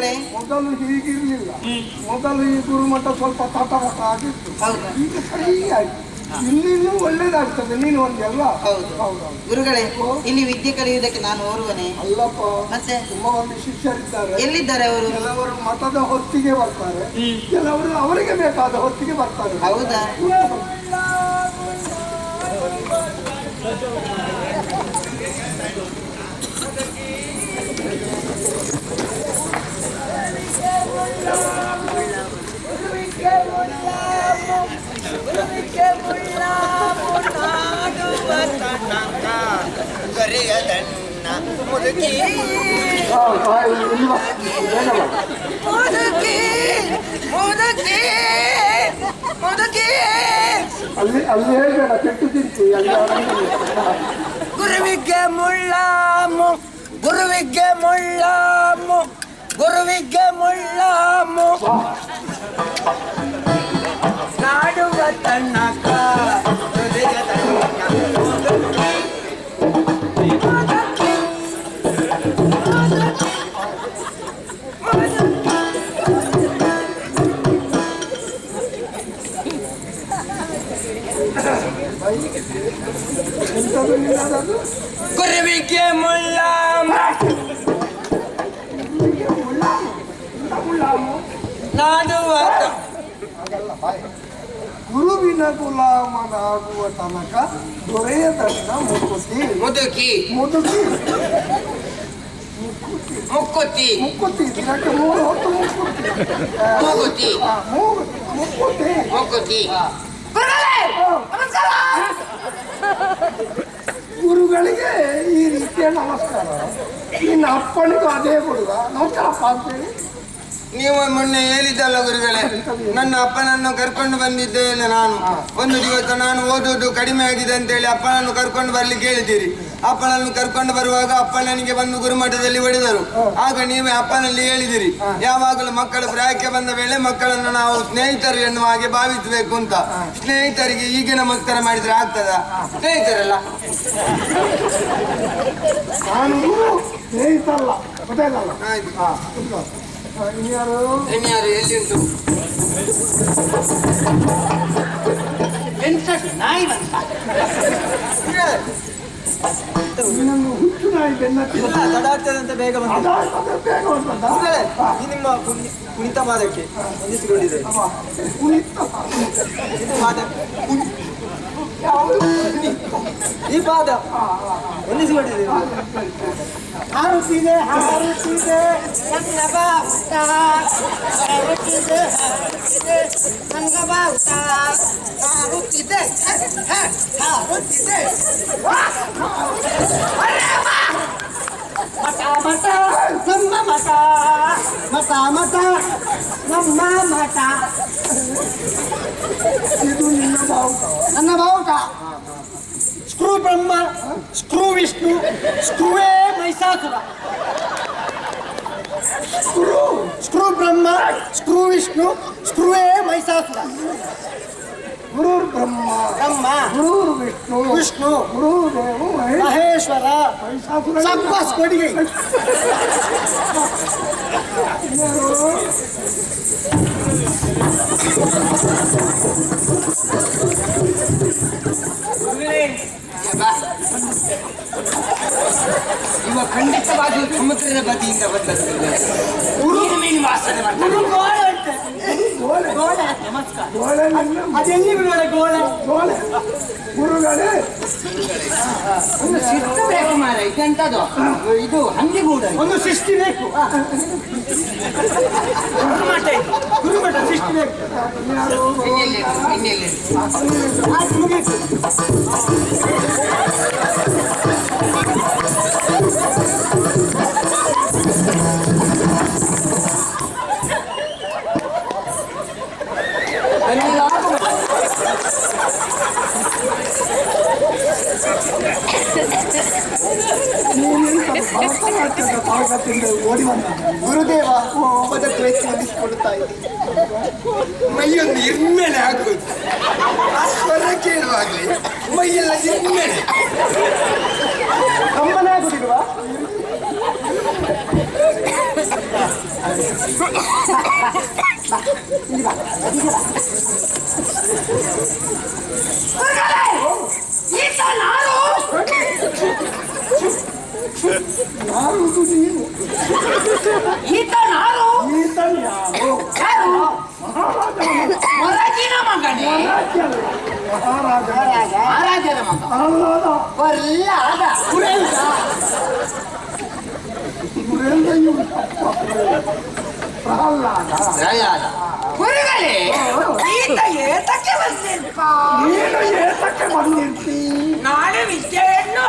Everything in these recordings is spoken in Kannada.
ಗುರುಗಳೇ? ಮೊದಲು ಹೀಗಿರ್ಲಿಲ್ಲ. ಮೊದಲು ಈ ಗುರುಮಠ ಸ್ವಲ್ಪ ತಟಮಟ ಆಗಿತ್ತು. ಈಗ ಸರಿ ಆಯ್ತು. ಇಲ್ಲಿನೂ ಒಳ್ಳೇದಾಗ್ತದೆ. ನೀನು ಒಂದೆಲ್ಲ. ಹೌದು ಗುರುಗಳೇ, ಇಲ್ಲಿ ವಿದ್ಯೆ ಕಲಿಯುವುದಕ್ಕೆ ನಾನು ಓರ್ವನೇ? ಅಲ್ಲಪ್ಪ, ಮತ್ತೆ ತುಂಬಾ ಒಂದು ಶಿಷ್ಯರಿದ್ದಾರೆ. ಎಲ್ಲಿದ್ದಾರೆ ಅವರು? ಕೆಲವರು ಮಠದ ಹೊತ್ತಿಗೆ ಬರ್ತಾರೆ, ಕೆಲವರು ಅವರಿಗೆ ಬೇಕಾದ ಹೊತ್ತಿಗೆ ಬರ್ತಾರೆ. ಹೌದಾ? ಅಲ್ಲಿ ಹೇಳ್ಬೇಡ, ಕೆಟ್ಟು ತಿಂತಿ. ಗುರುವಿಗೆ ಮುಳ್ಳಾಮು, ಗುರುವಿಗೆ ಮುಳ್ಳಾಮು, ಗುರುವಿಗೆ ಮುಳ್ಳಾಮು ನಾಡುವ ತನಕ ಗುರುವಿಗೆ ಮುಳ್ಳಾಮು ನಾಡುವ ಗುರುವಿನ ಗುಲಾಮನಾಗುವ ತನಕ ದೊರೆಯದನ್ನ ಮುಕ್ಕುತಿ ಮುದುಕಿ ಮುಕ್ಕುತಿ ಮುಕ್ಕುತಿ ದಿನಕ್ಕೆ 3 ಹೊತ್ತು ಮುಕ್ಕುತಿ ಮುಕ್ಕುತಿ ಮುಕ್ಕುತಿ. ಗುರುಗಳಿಗೆ ಈ ರೀತಿಯ ನಮಸ್ಕಾರ. ನಿನ್ನ ಅಪ್ಪನಿಗೂ ಅದೇ ಕೊಡುವ ನಮಸ್ಕಾರಪ್ಪ ಅಂತೇಳಿ. ನೀವು ಮೊನ್ನೆ ಹೇಳಿದ್ದಲ್ಲ ಗುರುಗಳೇ, ನನ್ನ ಅಪ್ಪನನ್ನು ಕರ್ಕೊಂಡು ಬಂದಿದ್ದೇನೆ ನಾನು. ಒಂದು ದಿವಸ ನಾನು ಓದೋದು ಕಡಿಮೆ ಆಗಿದೆ ಅಂತೇಳಿ ಅಪ್ಪನನ್ನು ಕರ್ಕೊಂಡು ಬರ್ಲಿಕ್ಕೆ ಹೇಳಿದ್ದೀರಿ. ಅಪ್ಪನನ್ನು ಕರ್ಕೊಂಡು ಬರುವಾಗ ಅಪ್ಪ ನನಗೆ ಬಂದು ಗುರುಮಠದಲ್ಲಿ ಹೊಡೆದರು. ಆಗ ನೀವೇ ಅಪ್ಪನಲ್ಲಿ ಹೇಳಿದಿರಿ, ಯಾವಾಗಲೂ ಮಕ್ಕಳ ಪ್ರಾಯಕ್ಕೆ ಬಂದ ವೇಳೆ ಮಕ್ಕಳನ್ನು ನಾವು ಸ್ನೇಹಿತರು ಎನ್ನುವ ಹಾಗೆ ಭಾವಿಸಬೇಕು ಅಂತ. ಸ್ನೇಹಿತರಿಗೆ ಹೀಗೆ ನಮಸ್ಕಾರ ಮಾಡಿದ್ರೆ ಆಗ್ತದ? ಸ್ನೇಹಿತರಲ್ಲ, ನಾನು ಸ್ನೇಹಿತಲ್ಲ. ಗೊತ್ತಾಗಲ್ಲ. ಇನ್ಯಾರು ಎಲ್ಲಿ ಉಂಟು? ನಾಯಿ ಇನ್ನೊಂದು ಹುಚ್ಚು ನಾಯಿ ತಡಾಗ್ತದಂತ ಬೇಗ ನಿಮ್ಮ ಕುಣಿತ ಮಾದಕ್ಕೆ ಹೊಂದಿಸಿಕೊಂಡಿದೆ. ಇದು ಮಾದ ಈ ಪಾದ ಹೊಂದಿಸಿಕೊಂಡಿದೆ. ಹಾರುತ್ತಿದೆ ಹಾರುತ್ತಿದೆ ಮಠ ಮಠ ನಮ್ಮ ಮಠ, ಮಠ ಮಠ ನಮ್ಮ ಮಠ. ಇದು ನಿನ್ನ ಬಾವುಟ. ನನ್ನ ಬಾವುಟ. ಸ್ಕ್ರೂ ಬ್ರಹ್ಮ, ಸ್ಕ್ರೂ ವಿಷ್ಣು, ಸ್ಕ್ರೂವೇ ಮೈಸಾಸುರ. ಸ್ಕ್ರೂ ಬ್ರಹ್ಮ, ಸ್ಕ್ರೂ ವಿಷ್ಣು, ಸ್ಕ್ರೂವೇ ಮೈಸಾಸುರ. ಗುರುರ್ ಬ್ರಹ್ಮ ಬ್ರಹ್ಮ, ಗುರುರ್ ವಿಷ್ಣು ವಿಷ್ಣು, ಗುರುದೇವ ಮಹೇಶ್ವರ. ಮಹಿಷಾಸುರ ಕೊಡುಗೆ. ಇವ ಖಂಡಿತವಾಗಿಯೂ ಸಮುದ್ರದ ಬದಿಯಿಂದ ಬಂದದ್ದು. ಮೀನು ವಾಸನೆ ಮಾಡ್ತಾರೆ. ಅದೆಲ್ಲಿ ಬಿಡೋಳೆ ಗೋಳೆ? ಗುರುಗಳೇ ಒಂದು ಶಿಸ್ತ ಬೇಕು ಮಾರ. ಇದೆಂತದು? ಇದು ಹಂದಿಗೂಡ. ಒಂದು ಸೃಷ್ಟಿ ಬೇಕು. ಗುರುಮಠ ಸೃಷ್ಟಿ ಬೇಕು. ಇನ್ನೆಲ್ಲಿ ಮುಗೀತು. ಭರತನಾಟ್ಯದ ತಾಕತ್ತಿಂದ ಓಡಿ ಬಂದ ಗುರುದೇವ ಪದಕ್ಕೆ ವೆಚ್ಚಿಸಿಕೊಡುತ್ತಾ ಇದ್ದೆ. ಮೈಯೊಂದು ಇರ್ಮೇಲೆ ಹಾಕುದು. ಆ ಸ್ವರ ಕೇಳುವಾಗಲೇ ಮೈಯೆಲ್ಲ ಇರ್ಮೇಲೆ. ಕಂಬನೇ ಆಗುದಿಲ್ವಾ? ಯಾರುದು ನೀನು? ಈತ ನಾರು ಈತ ಯಾರು? ಯಾರು? ಮಹಾರಾಜನ ಮಗ. ಹೊರಗಿನ ಮಗನೇ. ಮಹಾರಾಜನ ಮಹಾರಾಜನ ಮಗ. ಅಲ್ಲದ ಪ್ರಹ್ಲಾದ. ಸುರೇಂದ್ರ ಇವ್ರು ತಪ್ಪ. ಪ್ರಹ್ಲಾದ. ಪ್ರಹ್ಲಾದ. ಗುರುಗಳೇ, ಈತ ಏತಕ್ಕೆ ಬಂದಿಲ್ಪ? ನೀನು ಏತಕ್ಕೆ ಬಂದಿರ್ತಿ? ನಾನು ವಿದ್ಯೆಯನ್ನು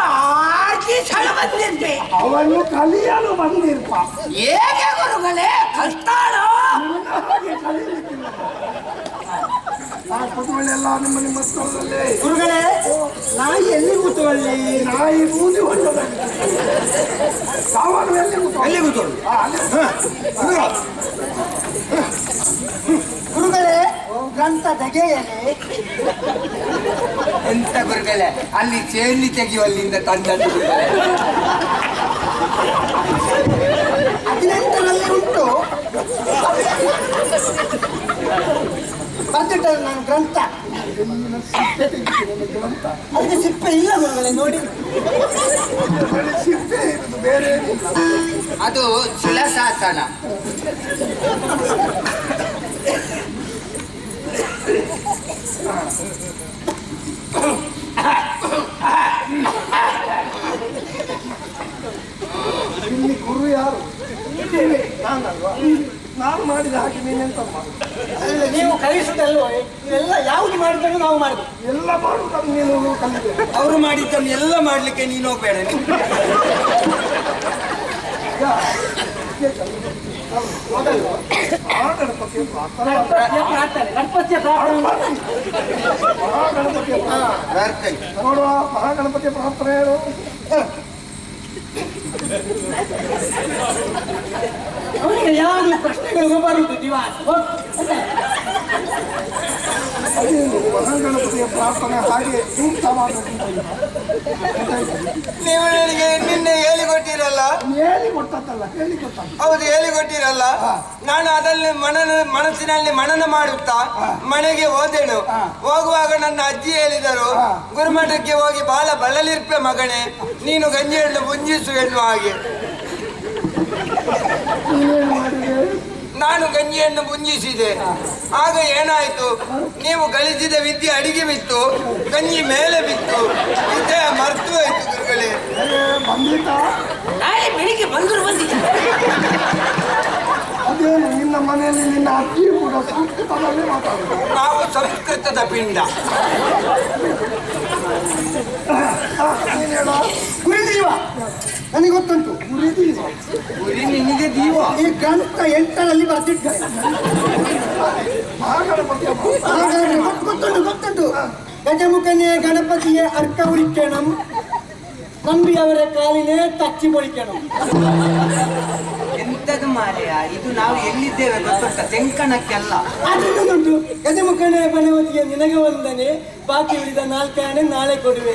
ಆರ್ಜಿಸಲು ಬಂದಿದ್ದೆ. ಅವನು ಕಲಿಯಲು ಬಂದಿರ್ಪ. ಹೇಗೆ ಗುರುಗಳೇ? ಕಲ್ತಾಳೋ? ಹಾಗೆ ಕಲಿಲಿಕ್ಕಿಲ್ಲ. ಕೂತ್ಕೊಳ್ಳೆಲ್ಲ ನಿಮ್ಮ ಸ್ಥಳದಲ್ಲಿ. ಗುರುಗಳೇ, ನಾಯಿ ಎಲ್ಲಿ ಕೂತ್ಕೊಳ್ಳಿ? ನಾಯಿ ಬೂದಿ ಹೊಂದದಲ್ಲಿ ಸಾವಾನು ಎಲ್ಲಿ ಕೂತ್ಕೊಳ್ಳಿ? ಗುರುಗಳೇ, ಗ್ರಂಥ ತೆಗೆಯಲೇ? ಎಂತ ಗುರುಗಳೇ, ಅಲ್ಲಿ ಚೇರ್ಲಿ ತೆಗೆಯುವಲ್ಲಿಂದ ತಂದದ್ದು ಗುರುಗಳೇ. 18ರಲ್ಲಿ ಉಂಟು. ಬರ್ತಿಟ್ಟಲ್ಲ ನಾನು ಗ್ರಂಥ. ಅದಕ್ಕೆ ಸಿಪ್ಪೆ ಇಲ್ಲ ಗುರುಗಳೇ, ನೋಡಿ. ಸಿಪ್ಪೆ ಇರುವುದು ಬೇರೆ ಏನಿಲ್ಲ. ಅದು ಶಿಲಾಶಾಸನ. ಇಲ್ಲಿ ಗುರು ಯಾರು? ನಾನಲ್ವಾ? ನಾನು ಮಾಡಿದ ಹಾಗೆ ನೀನೆಂತ ಮಾಡು? ನೀವು ಕಲಿಸುವುದಲ್ವ? ಇವೆಲ್ಲ ಯಾವುದು ಮಾಡಿದ್ರು ನಾವು ಮಾಡುದು. ಎಲ್ಲ ಮಾಡುವುದನ್ನು ನೀನು ಕಲಿಬೇಕು. ಅವರು ಮಾಡಿದ್ದನ್ನು ಎಲ್ಲ ಮಾಡ್ಲಿಕ್ಕೆ ನೀನು ಹೋಗ್ಬೇಡ. ಮಹಾಗಣಪತಿಯ ಪ್ರಾರ್ಥನೆ. ಗಣಪತಿಯ ಮಹಾಗಣಪತಿಯ ಪ್ರಾರ್ಥನೆ ನೋಡುವ. ಮಹಾಗಣಪತಿಯ ಪ್ರಾರ್ಥನೆ ಏನು? ಅವನಿಗೆ ಯಾವಾಗಲೂ ಪ್ರಶ್ನೆಗಳು ಬರುವುದು ದಿವಾಸ. ಅದೇನು ಮಹಾಗಣಪತಿಯ ಪ್ರಾರ್ಥನೆ ಹಾಗೆ ಸೂಕ್ತವಾದ ನೀವು ನನಗೆ ನಿನ್ನೆ ಹೇಳಿಕೊಟ್ಟಿರಲ್ಲ? ಹೇಳಿಕೊಟ್ಟದ್ದಲ್ಲ, ಹೇಳಿಕೊಟ್ಟದ್ದು. ಹೌದು, ಹೇಳಿಕೊಟ್ಟಿರಲ್ಲ. ನಾನು ಅದನ್ನು ಮನಸ್ಸಿನಲ್ಲಿ ಮನನ ಮಾಡುತ್ತಾ ಮನೆಗೆ ಹೋದೆನು. ಹೋಗುವಾಗ ನನ್ನ ಅಜ್ಜಿ ಹೇಳಿದರು, ಗುರುಮಠಕ್ಕೆ ಹೋಗಿ ಬಾಲ ಬಳಲಿರ್ಪೆ ಮಗನೇ, ನೀನು ಗಂಜಿಯನ್ನು ಮುಂಜಿಸು ಎನ್ನುವ ಹಾಗೆ. ನೀನೇನು ಮಾಡಿದೆ? ನಾನು ಗಂಜಿಯನ್ನು ಮುಂಜಿಸಿದೆ. ಆಗ ಏನಾಯ್ತು? ನೀವು ಗಳಿಸಿದ ವಿದ್ಯೆ ಅಡಿಗೆ ಬಿತ್ತು, ಗಂಜಿ ಮೇಲೆ ಬಿತ್ತು. ವಿದ್ಯೆ ಮರ್ತು ಹೋಯ್ತು ಗುರುಗಳೇ. ಬಂದಿದ್ದ ನಾಳೆ ಬೆಳಿಗ್ಗೆ ಬಂದರು ಬಂದಿದ್ದೆ. ಅದೇನು ನಿನ್ನ ಮನೆಯಲ್ಲಿ ನಿನ್ನ ಅಜ್ಜಿ ಕೂಡ ಸಂಸ್ಕೃತದಲ್ಲಿ ಮಾತಾಡುದು? ನಾವು ಸಂಸ್ಕೃತದ ಪಿಂಡ. ನೀನು ಹೇಳ. ಗುರುದೀವ ನನಗೆ ಗೊತ್ತುಂಟು. ಗುರುದೀವ ಗುರಿ ನಿನಗೆ ದೀವ. ಈ ಗ್ರಂಥ 8ರಲ್ಲಿ ಬರ್ತಿದ್ದಾರೆ. ಮಹಾಗಣಪತಿಯ ಗೊತ್ತುಂಟು. ಗಜಮುಖನೇ ಗಣಪತಿಯೇ ಅರ್ಕ ಉಳಿಕಣಂ, ನಂಬಿಯವರ ಕಾಲಿನೇ ತಚ್ಚಿ ಬಳಿಕಣಂ. ಎಂತದು ಮಾರೆಯ, ಇದು ನಾವು ಎಲ್ಲಿದ್ದೇವೆ ಗೊತ್ತುಂಟ? ತೆಂಕಣಕ್ಕೆಲ್ಲ. ಅದನ್ನು ಗಜಮುಖನೇ ಬನವತಿಯ ನಿನಗೆ ವಂದನೆ, ಬಾಕಿ ಉಳಿದ 4 ಆನೆ ನಾಳೆ ಕೊಡುವೆ.